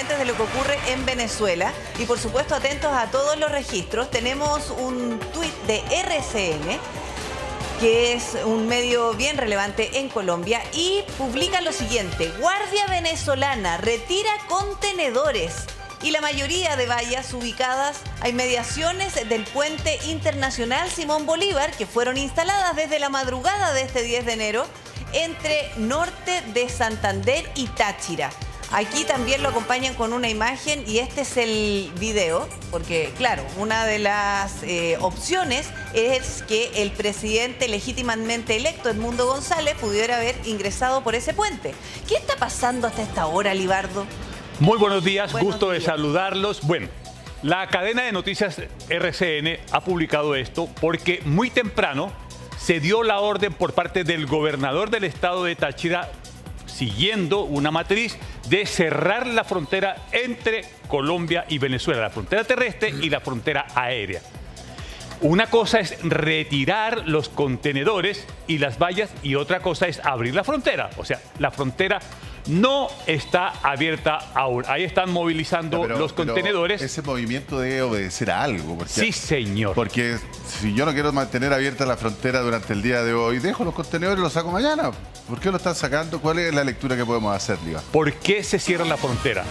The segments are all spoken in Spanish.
antecedentes de lo que ocurre en Venezuela y por supuesto atentos a todos los registros. Tenemos un tuit de RCN, que es un medio bien relevante en Colombia, y publica lo siguiente: Guardia venezolana retira contenedores y la mayoría de vallas ubicadas a inmediaciones del puente internacional Simón Bolívar, que fueron instaladas desde la madrugada de este 10 de enero entre norte de Santander y Táchira. Aquí también lo acompañan con una imagen y este es el video, porque claro, una de las opciones es que el presidente legítimamente electo, Edmundo González, pudiera haber ingresado por ese puente. ¿Qué está pasando hasta esta hora, Libardo? Muy buenos días, gusto de saludarlos. Bueno, la cadena de noticias RCN ha publicado esto porque muy temprano se dio la orden por parte del gobernador del estado de Táchira, siguiendo una matriz de cerrar la frontera entre Colombia y Venezuela, la frontera terrestre y la frontera aérea. Una cosa es retirar los contenedores y las vallas y otra cosa es abrir la frontera. O sea, la frontera no está abierta aún. Ahí están movilizando los contenedores. Ese movimiento debe obedecer a algo. Porque, sí, señor. Porque si yo no quiero mantener abierta la frontera durante el día de hoy, dejo los contenedores y los saco mañana. ¿Por qué lo están sacando? ¿Cuál es la lectura que podemos hacer, Liga? ¿Por qué se cierra la frontera?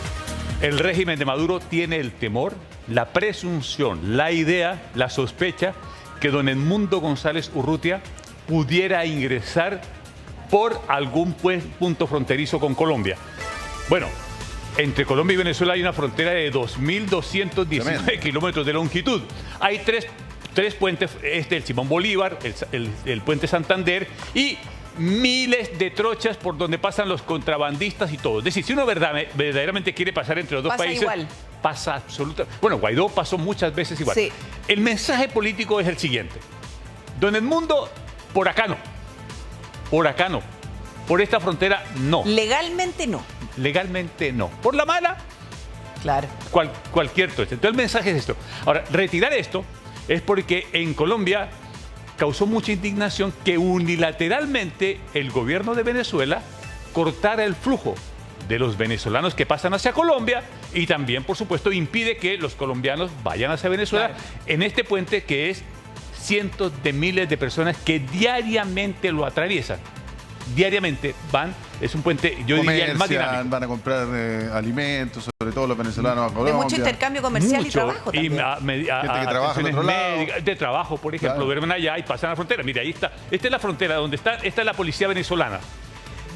El régimen de Maduro tiene el temor, la presunción, la idea, la sospecha que don Edmundo González Urrutia pudiera ingresar por algún punto fronterizo con Colombia. Bueno, entre Colombia y Venezuela hay una frontera de 2.219 kilómetros de longitud. Hay tres puentes, el Simón Bolívar, el puente Santander y miles de trochas por donde pasan los contrabandistas y todo. Es decir, si uno verdaderamente quiere pasar entre los dos países, igual. Pasa absolutamente. Bueno, Guaidó pasó muchas veces igual. Sí. El mensaje político es el siguiente: don Edmundo, por acá no. Por acá no. Por esta frontera no. Legalmente no. Legalmente no. Por la mala, claro. Cualquier trocha. Entonces el mensaje es esto. Ahora, retirar esto es porque en Colombia causó mucha indignación que unilateralmente el gobierno de Venezuela cortara el flujo de los venezolanos que pasan hacia Colombia y también, por supuesto, impide que los colombianos vayan hacia Venezuela en este puente que es cientos de miles de personas que diariamente lo atraviesan. Diariamente van, es un puente, yo diría, el más dinámico. Van a comprar alimentos, sobre todo los venezolanos a Colombia. De mucho intercambio comercial y trabajo también. Gente que trabaja en otro lado. De trabajo, por ejemplo, duermen allá y pasan a la frontera. Mira, ahí está. Esta es la frontera donde está, esta es la policía venezolana.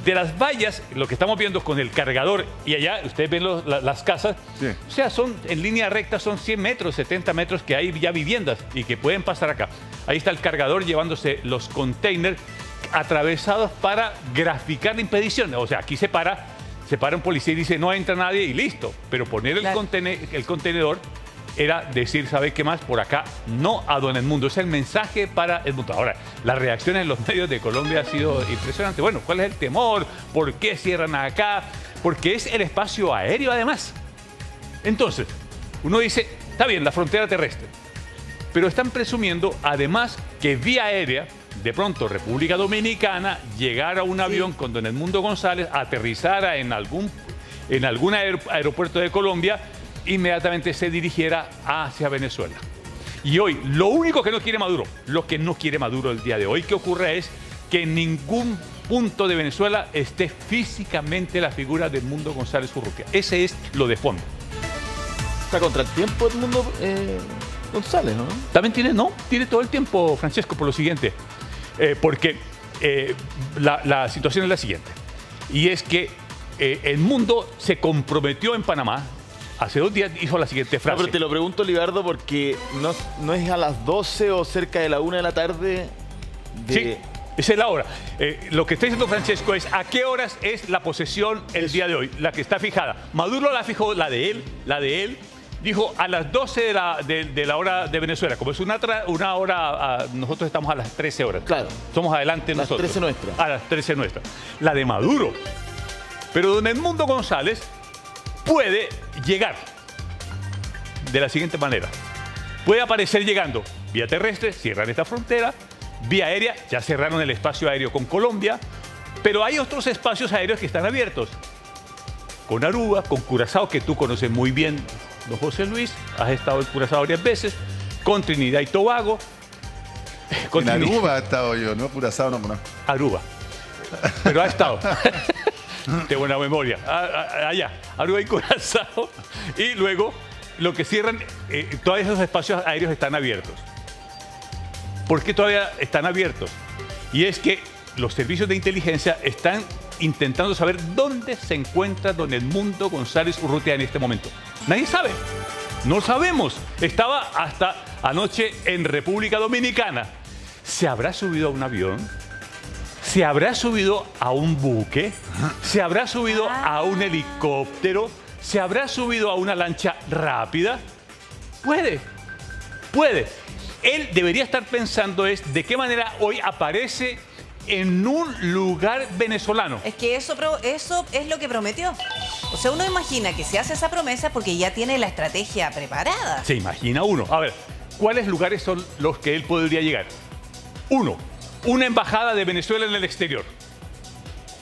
De las vallas, lo que estamos viendo con el cargador, y allá ustedes ven las casas, sí. O sea, son en línea recta, son 100 metros, 70 metros que hay ya viviendas y que pueden pasar acá. Ahí está el cargador llevándose los containers atravesados para graficar la impedición. O sea, aquí se para un policía y dice no entra nadie y listo. Pero poner el contenedor era decir, ¿sabe qué más? Por acá no a don Edmundo. Es el mensaje para Edmundo. Ahora, las reacciones en los medios de Colombia ha sido impresionante. Bueno, ¿cuál es el temor? ¿Por qué cierran acá? Porque es el espacio aéreo además. Entonces, uno dice, está bien, la frontera terrestre. Pero están presumiendo además que vía aérea, de pronto República Dominicana llegara un avión con don Edmundo González, aterrizara en algún aeropuerto de Colombia, inmediatamente se dirigiera hacia Venezuela. Y hoy, lo único que no quiere Maduro, lo que no quiere Maduro el día de hoy que ocurre es que en ningún punto de Venezuela esté físicamente la figura de Edmundo González Urrutia. Ese es lo de fondo. Está contra el tiempo Edmundo González, ¿no? También tiene todo el tiempo, Francesco, por lo siguiente. Porque la situación es la siguiente. Y es que Edmundo se comprometió en Panamá. Hace 2 días hizo la siguiente frase. No, pero te lo pregunto, Libardo, porque no es a las 12 o cerca de la 1 de la tarde. Sí, esa es la hora. Lo que está diciendo Francesco es a qué horas es la posesión el día de hoy, la que está fijada. Maduro la fijó, la de él. Dijo a las 12 de la hora de Venezuela. Como es una hora, nosotros estamos a las 13 horas. Claro. Somos adelante nosotros. A las 13 nuestras. A las 13 nuestras. La de Maduro. Pero don Edmundo González puede llegar de la siguiente manera. Puede aparecer llegando vía terrestre, cierran esta frontera, vía aérea, ya cerraron el espacio aéreo con Colombia, pero hay otros espacios aéreos que están abiertos. con Aruba, con Curazao, que tú conoces muy bien, don José Luis, has estado en Curazao varias veces, con Trinidad y Tobago. En Aruba he estado yo, ¿no? Curazao no conozco. Aruba. Pero ha estado. De buena memoria. Allá, Aruba y Curazao. Y luego, lo que cierran, todos esos espacios aéreos están abiertos. ¿Por qué todavía están abiertos? Y es que los servicios de inteligencia están intentando saber dónde se encuentra don Edmundo González Urrutia en este momento. Nadie sabe. No sabemos. Estaba hasta anoche en República Dominicana. ¿Se habrá subido a un avión? ¿Se habrá subido a un buque? ¿Se habrá subido a un helicóptero? ¿Se habrá subido a una lancha rápida? Puede. Él debería estar pensando es de qué manera hoy aparece en un lugar venezolano. Es que eso es lo que prometió. O sea, uno imagina que se hace esa promesa porque ya tiene la estrategia preparada. Se imagina uno. A ver, ¿cuáles lugares son los que él podría llegar? Uno, una embajada de Venezuela en el exterior.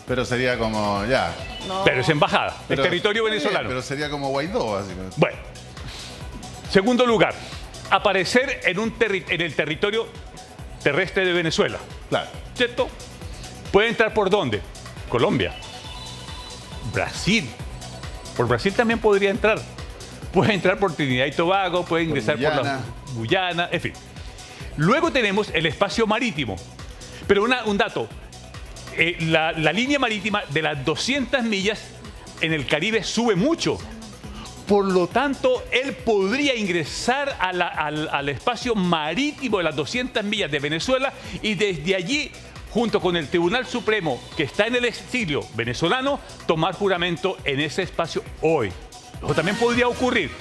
Pero sería como, ya. No. Pero es embajada, Pero, es territorio venezolano. Pero sería como Guaidó, básicamente. Bueno, segundo lugar, aparecer en el territorio terrestre de Venezuela. Claro. ¿Cierto? ¿Puede entrar por dónde? Colombia. Brasil. Por Brasil también podría entrar. Puede entrar por Trinidad y Tobago, puede ingresar por la Guyana, en fin. Luego tenemos el espacio marítimo. Pero un dato. La línea marítima de las 200 millas en el Caribe sube mucho. Por lo tanto, él podría ingresar al espacio marítimo de las 200 millas de Venezuela y desde allí, junto con el Tribunal Supremo, que está en el exilio venezolano, tomar juramento en ese espacio hoy. Eso también podría ocurrir.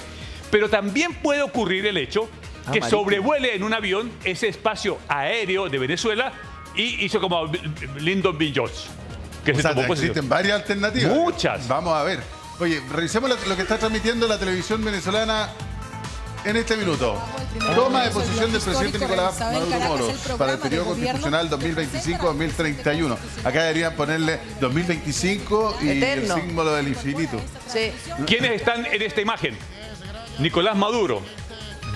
Pero también puede ocurrir el hecho que sobrevuele en un avión ese espacio aéreo de Venezuela y hizo como Lyndon B. Johnson. Que se tomó posición. Existen varias alternativas. Muchas. Vamos a ver. Oye, revisemos lo que está transmitiendo la televisión venezolana en este minuto. Toma de posición del presidente Nicolás Maduro Moros para el periodo constitucional 2025-2031. Acá deberían ponerle 2025 y Eterno. el símbolo del infinito. Sí. ¿Quiénes están en esta imagen? Nicolás Maduro,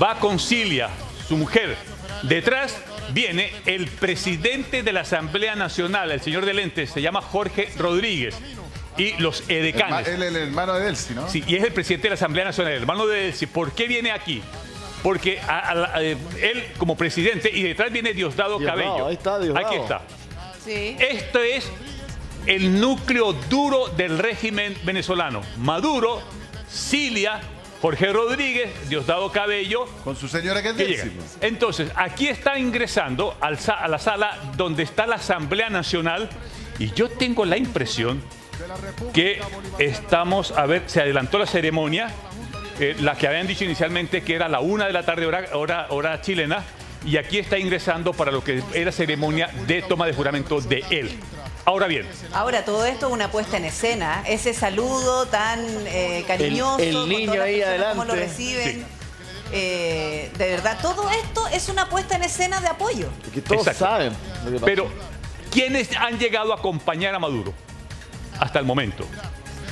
va con Cilia, su mujer. Detrás viene el presidente de la Asamblea Nacional, el señor de lentes, se llama Jorge Rodríguez. Y los edecanes. Él es el hermano de Delcy, ¿no? Sí, y es el presidente de la Asamblea Nacional, el hermano de Delcy. ¿Por qué viene aquí? Porque él como presidente y detrás viene Diosdado Cabello. Ahí está Diosdado. Aquí está. Sí. Esto es el núcleo duro del régimen venezolano. Maduro, Cilia, Jorge Rodríguez, Diosdado Cabello. Con su señora que es que Delcy. llegan. Entonces, aquí está ingresando a la sala donde está la Asamblea Nacional y yo tengo la impresión que estamos, a ver, se adelantó la ceremonia, la que habían dicho inicialmente que era la 1 de la tarde hora chilena, y aquí está ingresando para lo que es la ceremonia de toma de juramento de él. Ahora bien. Ahora, todo esto es una puesta en escena. Ese saludo tan cariñoso. El niño con todas las ahí personas, adelante. cómo lo reciben. Sí. De verdad, todo esto es una puesta en escena de apoyo. Porque todos Exacto. saben lo que pasó. Pero, ¿quiénes han llegado a acompañar a Maduro hasta el momento?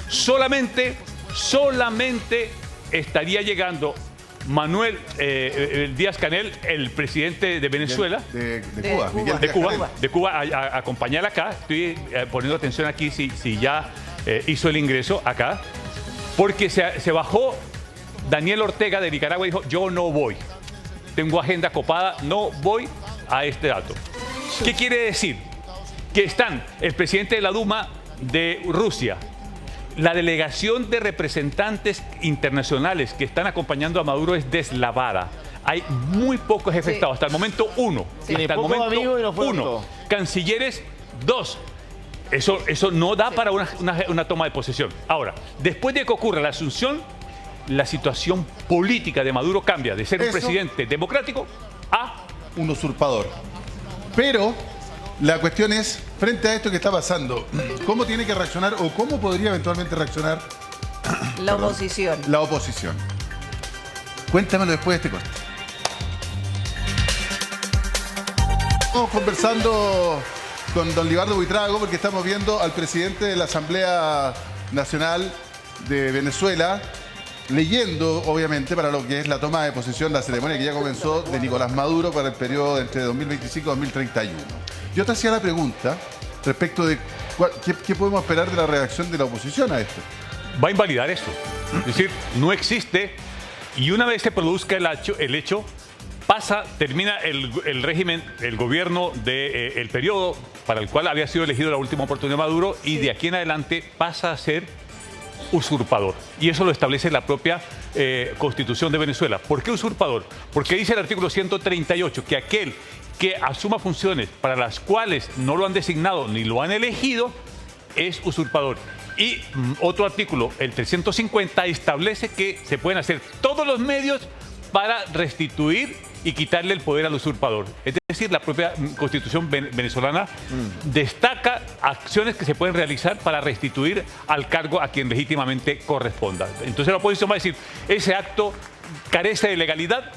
Solamente estaría llegando Manuel Díaz-Canel, el presidente de Venezuela. De De Cuba, Cuba. Miguel De Cuba, Díaz-Canel. a acompañar acá. Estoy poniendo atención aquí si ya hizo el ingreso acá. Porque se bajó Daniel Ortega de Nicaragua y dijo, yo no voy. Tengo agenda copada, no voy a este dato. ¿Qué quiere decir? Que están el presidente de la Duma de Rusia, la delegación de representantes internacionales que están acompañando a Maduro es deslavada. Hay muy pocos jefes de Estado. Hasta el momento, uno. Tiene Hasta el pocos momento, amigos y no fueron uno. todos. Cancilleres, 2. Eso no da para una toma de posesión. Ahora, después de que ocurra la asunción, la situación política de Maduro cambia de ser un presidente democrático a un usurpador. Pero la cuestión es, frente a esto que está pasando, ¿cómo tiene que reaccionar o cómo podría eventualmente reaccionar La oposición. la oposición? Cuéntamelo después de este corte. Estamos conversando con don Libardo Buitrago porque estamos viendo al presidente de la Asamblea Nacional de Venezuela, leyendo, obviamente, para lo que es la toma de posesión, la ceremonia que ya comenzó de Nicolás Maduro para el periodo entre 2025 y 2031. Yo te hacía la pregunta respecto de qué podemos esperar de la reacción de la oposición a esto. Va a invalidar eso. Es decir, no existe, y una vez se produzca el hecho termina el régimen, el gobierno del periodo para el cual había sido elegido la última oportunidad Maduro, y de aquí en adelante pasa a ser usurpador. Y eso lo establece la propia Constitución de Venezuela. ¿Por qué usurpador? Porque dice el artículo 138 que aquel que asuma funciones para las cuales no lo han designado ni lo han elegido es usurpador. Y otro artículo, el 350, establece que se pueden hacer todos los medios para restituir y quitarle el poder al usurpador. Es decir, la propia Constitución venezolana destaca acciones que se pueden realizar para restituir al cargo a quien legítimamente corresponda. Entonces la oposición va a decir, ese acto carece de legalidad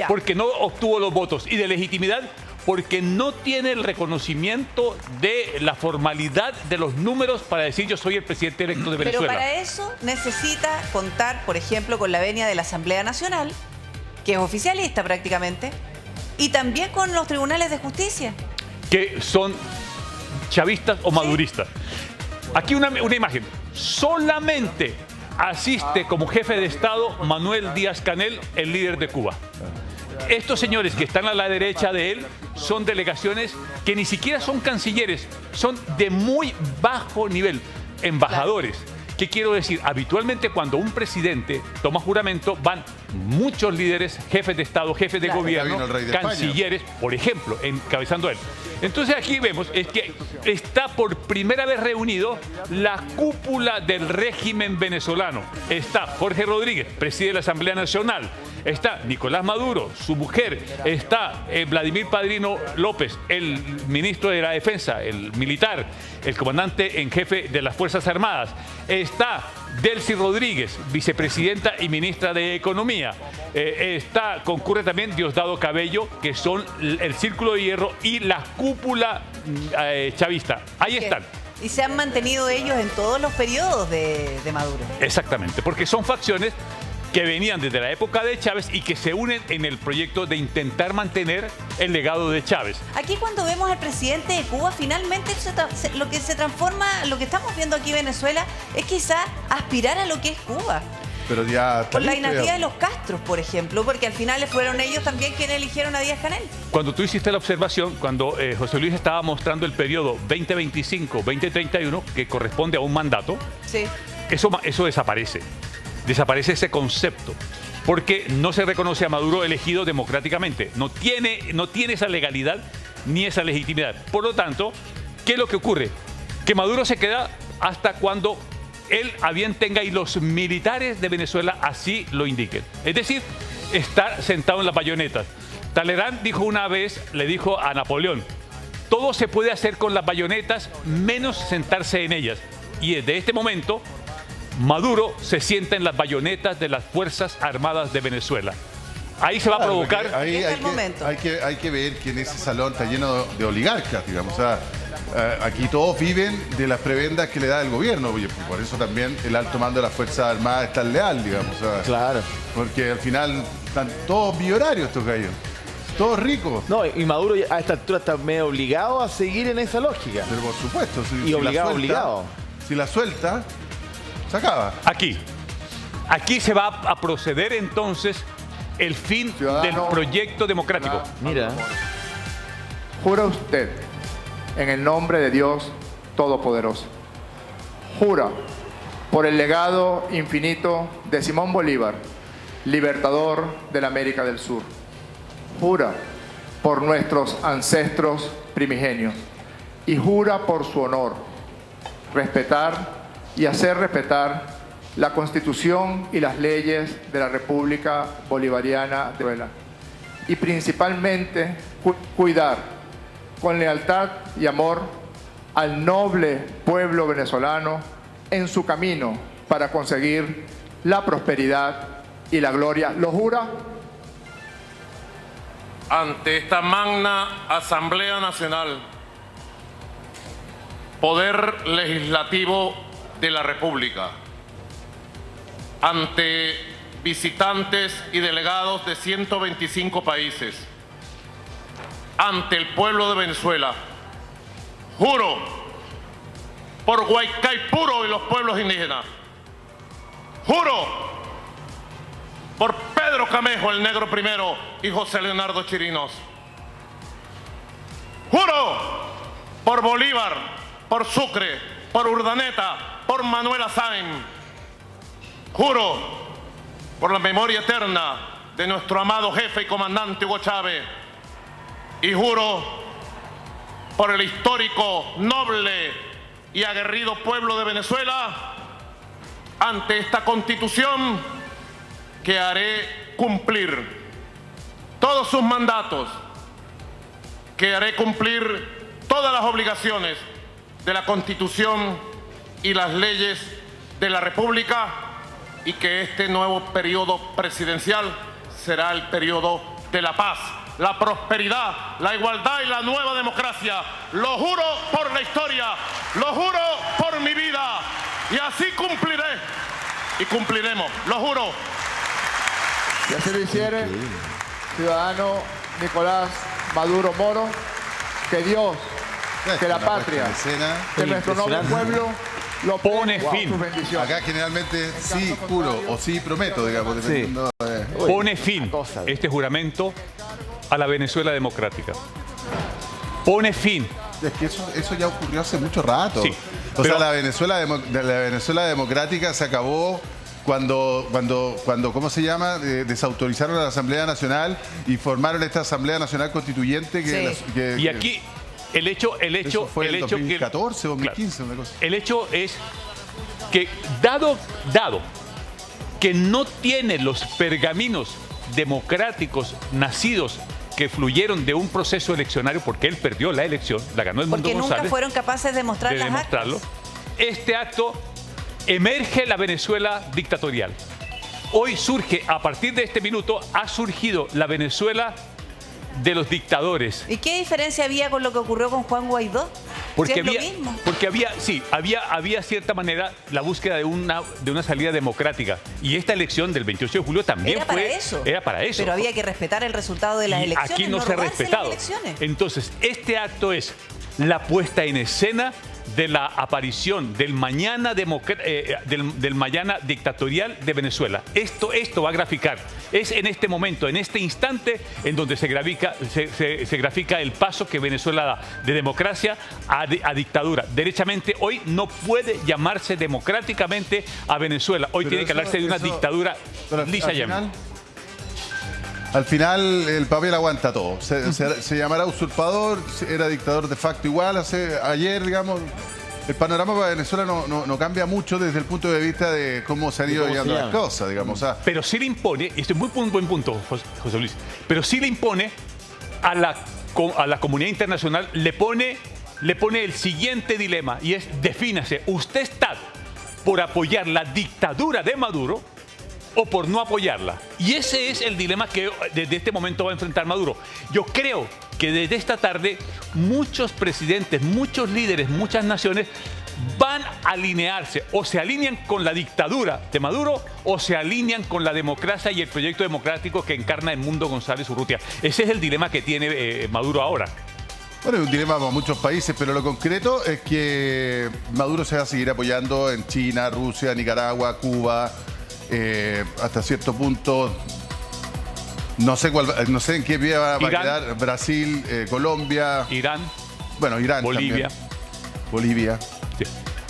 porque no obtuvo los votos, y de legitimidad porque no tiene el reconocimiento de la formalidad de los números para decir yo soy el presidente electo de Venezuela. Pero para eso necesita contar, por ejemplo, con la venia de la Asamblea Nacional, que es oficialista prácticamente, y también con los tribunales de justicia. Que son chavistas o maduristas. Aquí una imagen. Solamente asiste como jefe de Estado Manuel Díaz-Canel, el líder de Cuba. Estos señores que están a la derecha de él son delegaciones que ni siquiera son cancilleres, son de muy bajo nivel, embajadores. ¿Qué quiero decir? Habitualmente cuando un presidente toma juramento van muchos líderes, jefes de Estado, jefes de gobierno, cancilleres, por ejemplo, encabezando a él. Entonces aquí vemos es que está por primera vez reunido la cúpula del régimen venezolano. Está Jorge Rodríguez, presidente de la Asamblea Nacional. Está Nicolás Maduro, su mujer. Está Vladimir Padrino López, el ministro de la Defensa, el militar, el comandante en jefe de las Fuerzas Armadas. Está Delcy Rodríguez, vicepresidenta y ministra de Economía. Concurre también Diosdado Cabello, que son el Círculo de Hierro y la cúpula chavista. Ahí están. Y se han mantenido ellos en todos los periodos de Maduro. Exactamente, porque son facciones que venían desde la época de Chávez y que se unen en el proyecto de intentar mantener el legado de Chávez. Aquí cuando vemos al presidente de Cuba, finalmente lo que se transforma, lo que estamos viendo aquí en Venezuela, es quizá aspirar a lo que es Cuba. Pero ya con la dinastía de los Castros, por ejemplo, porque al final fueron ellos también quienes eligieron a Díaz-Canel. Cuando tú hiciste la observación, cuando José Luis estaba mostrando el periodo 2025-2031, que corresponde a un mandato, sí, eso desaparece. Desaparece ese concepto, porque no se reconoce a Maduro elegido democráticamente. No tiene esa legalidad ni esa legitimidad. Por lo tanto, ¿qué es lo que ocurre? Que Maduro se queda hasta cuando él a bien tenga y los militares de Venezuela así lo indiquen. Es decir, estar sentado en las bayonetas. Talleyrand dijo una vez, le dijo a Napoleón, todo se puede hacer con las bayonetas menos sentarse en ellas. Y desde este momento Maduro se sienta en las bayonetas de las Fuerzas Armadas de Venezuela. Ahí se va a provocar... Hay que ver que en ese salón está lleno de oligarcas, digamos. O sea, aquí todos viven de las prebendas que le da el gobierno. Por eso también el alto mando de las Fuerzas Armadas es tan leal, digamos. O sea, claro. Porque al final están todos millonarios estos gallos. Todos ricos. No, y Maduro a esta altura está medio obligado a seguir en esa lógica. Pero por supuesto. Y obligado. Si la suelta... se acaba. Aquí se va a proceder entonces el fin del proyecto democrático. Mira. Jura usted, en el nombre de Dios Todopoderoso, jura por el legado infinito de Simón Bolívar, libertador de la América del Sur. Jura por nuestros ancestros primigenios y jura por su honor respetar y hacer respetar la Constitución y las leyes de la República Bolivariana de Venezuela. Y principalmente cuidar con lealtad y amor al noble pueblo venezolano en su camino para conseguir la prosperidad y la gloria. ¿Lo jura? Ante esta magna Asamblea Nacional, Poder Legislativo de la República, ante visitantes y delegados de 125 países, ante el pueblo de Venezuela, juro por Guaycaipuro y los pueblos indígenas, juro por Pedro Camejo, el negro primero, y José Leonardo Chirinos, juro por Bolívar, por Sucre, por Urdaneta, por Manuela Sáenz, juro por la memoria eterna de nuestro amado jefe y comandante Hugo Chávez, y juro por el histórico, noble y aguerrido pueblo de Venezuela, ante esta Constitución, que haré cumplir todos sus mandatos, que haré cumplir todas las obligaciones de la Constitución y las leyes de la República, y que este nuevo periodo presidencial será el periodo de la paz, la prosperidad, la igualdad y la nueva democracia. Lo juro por la historia, lo juro por mi vida, y así cumpliré y cumpliremos, lo juro. Y así lo hiciere, ciudadano Nicolás Maduro Moro, que Dios, que la patria, que nuestro noble pueblo lo pone fin. Acá generalmente sí juro o sí prometo, digamos. Dependiendo pone fin este juramento a la Venezuela democrática. Pone fin. Es que eso ya ocurrió hace mucho rato. Sí, o sea, la Venezuela democrática se acabó cuando ¿cómo se llama? Desautorizaron a la Asamblea Nacional y formaron esta Asamblea Nacional Constituyente y aquí el hecho fue el 2014 que, 2015, claro, una cosa. el hecho es que dado que no tiene los pergaminos democráticos nacidos que fluyeron de un proceso eleccionario, porque él perdió la elección, la ganó Edmundo González. Porque nunca fueron capaces de mostrar las demostrarlo. actas. Este acto emerge la Venezuela dictatorial. Hoy surge, a partir de este minuto, ha surgido la Venezuela de los dictadores. ¿Y qué diferencia había con lo que ocurrió con Juan Guaidó? Porque si es había, lo mismo. porque había cierta manera la búsqueda de una salida democrática. Y esta elección del 28 de julio también era para eso. Era para eso. Pero había que respetar el resultado de las elecciones. Aquí no se ha respetado. Entonces, este acto es la puesta en escena de la aparición del mañana, del mañana dictatorial de Venezuela. Esto va a graficar. Es en este momento, en este instante, en donde se grafica el paso que Venezuela da de democracia a dictadura. Derechamente, hoy no puede llamarse democráticamente a Venezuela. Hoy tiene que hablarse de una dictadura lisa y llana. Al final el papel aguanta todo. Se llamará usurpador, era dictador de facto igual. Ayer, digamos, el panorama para Venezuela no cambia mucho desde el punto de vista de cómo se han ido llevando las cosas, digamos. Pero sí le impone, y este es muy buen punto, José Luis, pero sí le impone a la comunidad internacional, le pone el siguiente dilema, y es: defínase, ¿usted está por apoyar la dictadura de Maduro o por no apoyarla? Y ese es el dilema que desde este momento va a enfrentar Maduro. Yo creo que desde esta tarde muchos presidentes, muchos líderes, muchas naciones van a alinearse, o se alinean con la dictadura de Maduro o se alinean con la democracia y el proyecto democrático que encarna Edmundo González Urrutia. Ese es el dilema que tiene Maduro ahora. Bueno, es un dilema para muchos países, pero lo concreto es que Maduro se va a seguir apoyando en China, Rusia, Nicaragua, Cuba. Hasta cierto punto, no sé en qué pie va a quedar Brasil, Colombia, Irán, bueno, Irán, Bolivia. También. Bolivia. Sí.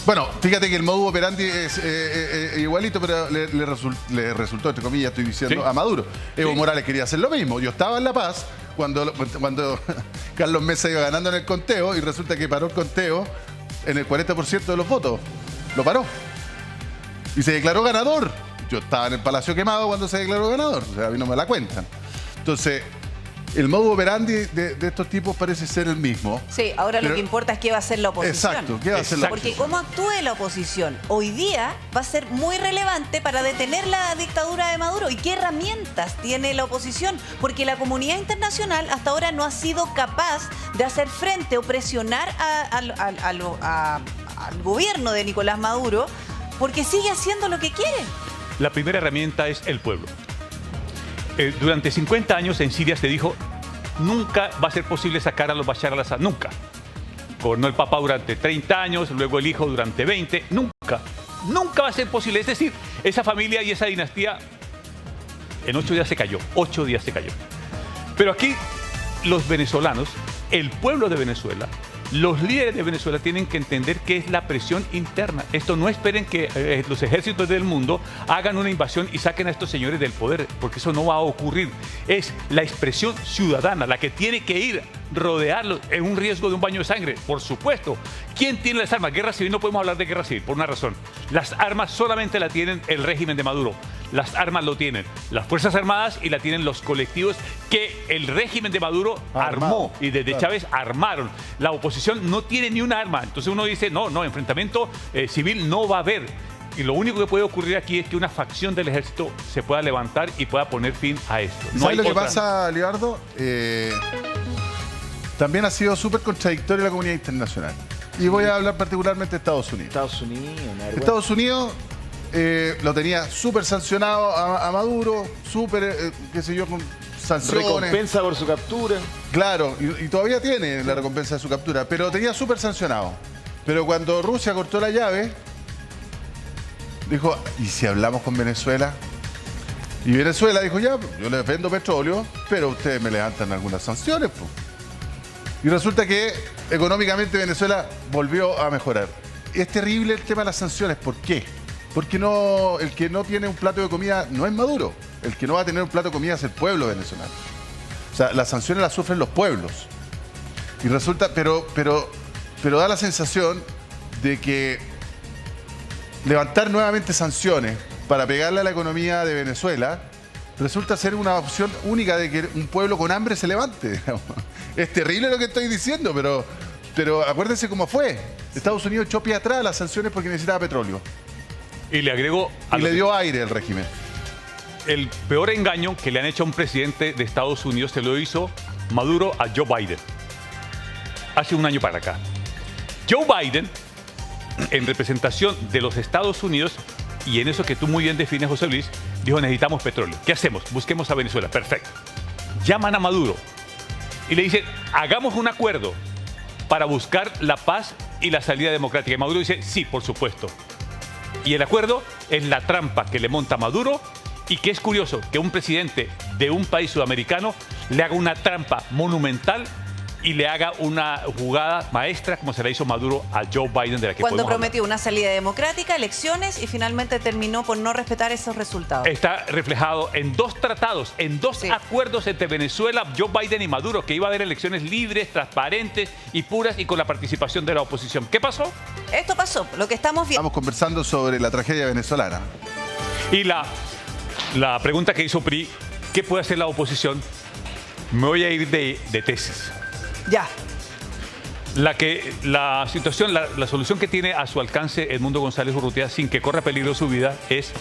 Bueno, fíjate que el modus operandi es igualito, pero le resultó, entre comillas, estoy diciendo, a Maduro. Evo Morales quería hacer lo mismo. Yo estaba en La Paz cuando Carlos Mesa iba ganando en el conteo, y resulta que paró el conteo en el 40% de los votos. Lo paró. Y se declaró ganador. Yo estaba en el Palacio Quemado cuando se declaró ganador. O sea, a mí no me la cuentan. Entonces, el modus operandi de estos tipos parece ser el mismo. Sí, ahora lo que importa es qué va a hacer la oposición. Exacto, qué va a hacer la Porque oposición. cómo actúe la oposición hoy día va a ser muy relevante para detener la dictadura de Maduro. ¿Y qué herramientas tiene la oposición? Porque la comunidad internacional hasta ahora no ha sido capaz de hacer frente o presionar al gobierno de Nicolás Maduro, porque sigue haciendo lo que quiere. La primera herramienta es el pueblo. Durante 50 años en Siria se dijo, nunca va a ser posible sacar a los Bashar al-Assad, nunca. Gobernó el Papa durante 30 años, luego el hijo durante 20, nunca. Nunca va a ser posible. Es decir, esa familia y esa dinastía en 8 días se cayó. 8 días se cayó. Pero aquí los venezolanos, el pueblo de Venezuela, los líderes de Venezuela tienen que entender qué es la presión interna. Esto no esperen que los ejércitos del mundo hagan una invasión y saquen a estos señores del poder, porque eso no va a ocurrir. Es la expresión ciudadana la que tiene que ir, rodearlos en un riesgo de un baño de sangre, por supuesto. ¿Quién tiene las armas? Guerra civil, no podemos hablar de guerra civil, por una razón. Las armas solamente la tienen el régimen de Maduro. Las armas lo tienen las Fuerzas Armadas y la tienen los colectivos que el régimen de Maduro armó y desde Chávez armaron. La oposición no tiene ni un arma. Entonces uno dice, no, enfrentamiento civil no va a haber. Y lo único que puede ocurrir aquí es que una facción del ejército se pueda levantar y pueda poner fin a esto. ¿Sabes lo que pasa, Libardo? También ha sido súper contradictoria la comunidad internacional. Y voy a hablar particularmente de Estados Unidos. Estados Unidos lo tenía súper sancionado a Maduro, súper, qué sé yo, con sanciones. Recompensa por su captura. Claro, y todavía tiene la recompensa de su captura, pero lo tenía súper sancionado. Pero cuando Rusia cortó la llave, dijo, ¿y si hablamos con Venezuela? Y Venezuela dijo, ya, yo les vendo petróleo, pero ustedes me levantan algunas sanciones, pues. Y resulta que económicamente Venezuela volvió a mejorar. Es terrible el tema de las sanciones. ¿Por qué? Porque el que no tiene un plato de comida no es Maduro. El que no va a tener un plato de comida es el pueblo venezolano. O sea, las sanciones las sufren los pueblos. Y resulta, pero da la sensación de que levantar nuevamente sanciones para pegarle a la economía de Venezuela resulta ser una opción única de que un pueblo con hambre se levante, digamos. Es terrible lo que estoy diciendo, pero acuérdense cómo fue. Estados Unidos echó pie atrás a las sanciones porque necesitaba petróleo. Y le agregó... Y le dio aire al régimen. El peor engaño que le han hecho a un presidente de Estados Unidos se lo hizo Maduro a Joe Biden. Hace un año para acá. Joe Biden, en representación de los Estados Unidos, y en eso que tú muy bien defines, José Luis, dijo, necesitamos petróleo. ¿Qué hacemos? Busquemos a Venezuela. Perfecto. Llaman a Maduro y le dicen, hagamos un acuerdo para buscar la paz y la salida democrática. Y Maduro dice, sí, por supuesto. Y el acuerdo es la trampa que le monta Maduro, y que es curioso que un presidente de un país sudamericano le haga una trampa monumental y le haga una jugada maestra como se la hizo Maduro a Joe Biden, de la que cuando prometió una salida democrática, elecciones, y finalmente terminó por no respetar esos resultados. Está reflejado en 2 tratados, en 2 acuerdos entre Venezuela, Joe Biden y Maduro, que iba a haber elecciones libres, transparentes y puras y con la participación de la oposición. ¿Qué pasó? Esto pasó, lo que estamos viendo. Estamos conversando sobre la tragedia venezolana. Y la pregunta que hizo PRI, ¿qué puede hacer la oposición? Me voy a ir de tesis. Ya. La situación, la solución que tiene a su alcance Edmundo González Urrutia, sin que corra peligro su vida, es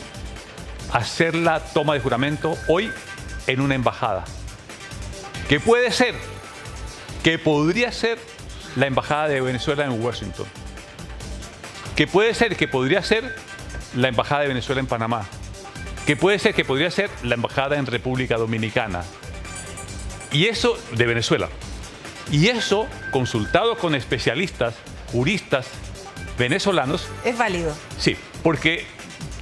hacer la toma de juramento hoy en una embajada. Que puede ser, que podría ser la embajada de Venezuela en Washington. Que puede ser, que podría ser la embajada de Venezuela en Panamá. Que puede ser, que podría ser la embajada en República Dominicana. Y eso de Venezuela. Y eso, consultado con especialistas, juristas venezolanos... ¿Es válido? Sí, porque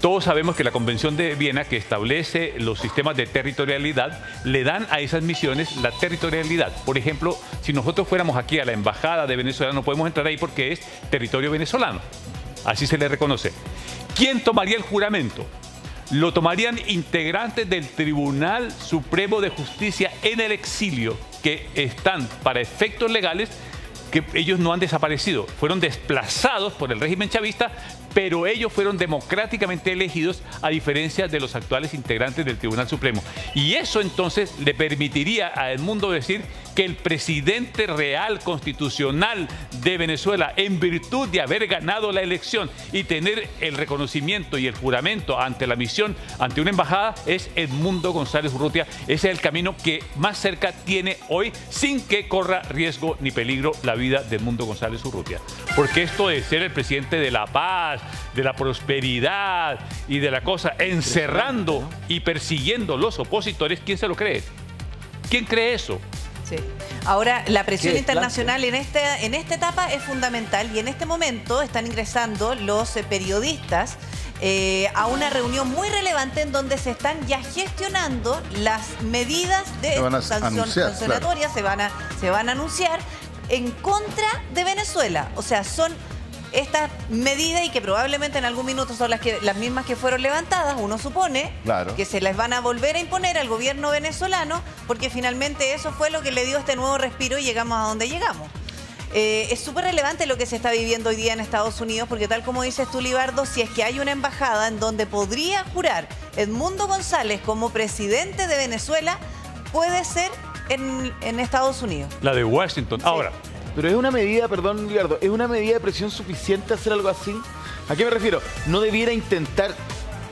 todos sabemos que la Convención de Viena, que establece los sistemas de territorialidad, le dan a esas misiones la territorialidad. Por ejemplo, si nosotros fuéramos aquí a la Embajada de Venezuela, no podemos entrar ahí porque es territorio venezolano. Así se le reconoce. ¿Quién tomaría el juramento? Lo tomarían integrantes del Tribunal Supremo de Justicia en el exilio, que están para efectos legales, que ellos no han desaparecido, fueron desplazados por el régimen chavista, pero ellos fueron democráticamente elegidos, a diferencia de los actuales integrantes del Tribunal Supremo. Y eso entonces le permitiría a Edmundo decir que el presidente real constitucional de Venezuela, en virtud de haber ganado la elección y tener el reconocimiento y el juramento ante la misión, ante una embajada, es Edmundo González Urrutia. Ese es el camino que más cerca tiene hoy, sin que corra riesgo ni peligro la vida de Edmundo González Urrutia. Porque esto de ser el presidente de la paz, de la prosperidad y de la cosa, encerrando y persiguiendo los opositores, ¿quién se lo cree? ¿Quién cree eso? Sí. Ahora, la presión internacional en esta etapa es fundamental y en este momento están ingresando los periodistas a una reunión muy relevante en donde se están ya gestionando las medidas de sancionatorias, claro. se van a anunciar en contra de Venezuela. O sea, son estas medidas y que probablemente en algún minuto son las mismas que fueron levantadas, uno supone, claro, que se les van a volver a imponer al gobierno venezolano, porque finalmente eso fue lo que le dio este nuevo respiro y llegamos a donde llegamos. Es súper relevante lo que se está viviendo hoy día en Estados Unidos, porque tal como dices tú, Libardo, si es que hay una embajada en donde podría jurar Edmundo González como presidente de Venezuela, puede ser en Estados Unidos. La de Washington. Sí. Ahora, pero es una medida, perdón, Libardo, ¿es una medida de presión suficiente hacer algo así? ¿A qué me refiero? No debiera intentar,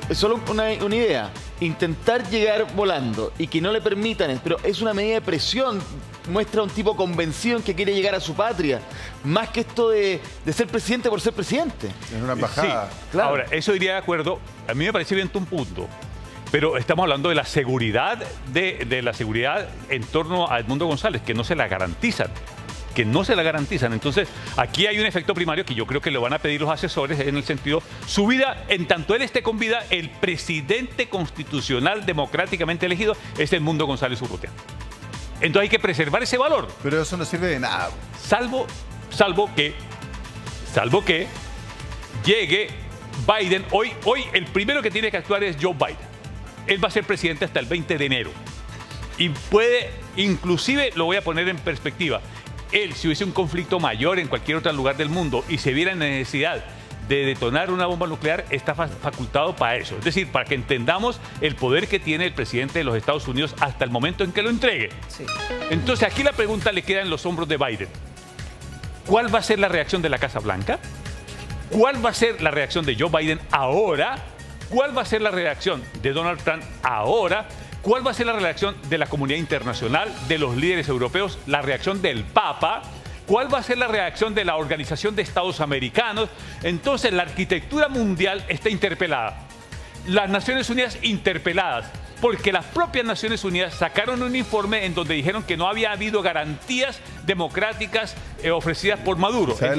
es solo una idea, intentar llegar volando y que no le permitan, pero es una medida de presión, muestra a un tipo convencido en que quiere llegar a su patria, más que esto de ser presidente por ser presidente. Es una embajada. Sí, claro. Ahora, eso iría de acuerdo, a mí me parece bien un punto. Pero estamos hablando de la seguridad, de la seguridad en torno a Edmundo González, que no se la garantizan. Entonces, aquí hay un efecto primario que yo creo que lo van a pedir los asesores en el sentido, su vida, en tanto él esté con vida, el presidente constitucional democráticamente elegido es Edmundo González Urrutia. Entonces hay que preservar ese valor. Pero eso no sirve de nada. Salvo que llegue Biden. Hoy el primero que tiene que actuar es Joe Biden. Él va a ser presidente hasta el 20 de enero. Y puede, inclusive, lo voy a poner en perspectiva, él, si hubiese un conflicto mayor en cualquier otro lugar del mundo y se viera en necesidad de detonar una bomba nuclear, está facultado para eso. Es decir, para que entendamos el poder que tiene el presidente de los Estados Unidos hasta el momento en que lo entregue. Sí. Entonces, aquí la pregunta le queda en los hombros de Biden. ¿Cuál va a ser la reacción de la Casa Blanca? ¿Cuál va a ser la reacción de Joe Biden ahora? ¿Cuál va a ser la reacción de Donald Trump ahora? ¿Cuál va a ser la reacción de la comunidad internacional, de los líderes europeos, la reacción del Papa? ¿Cuál va a ser la reacción de la Organización de Estados Americanos? Entonces, la arquitectura mundial está interpelada. Las Naciones Unidas interpeladas, porque las propias Naciones Unidas sacaron un informe en donde dijeron que no había habido garantías democráticas ofrecidas por Maduro. Entonces,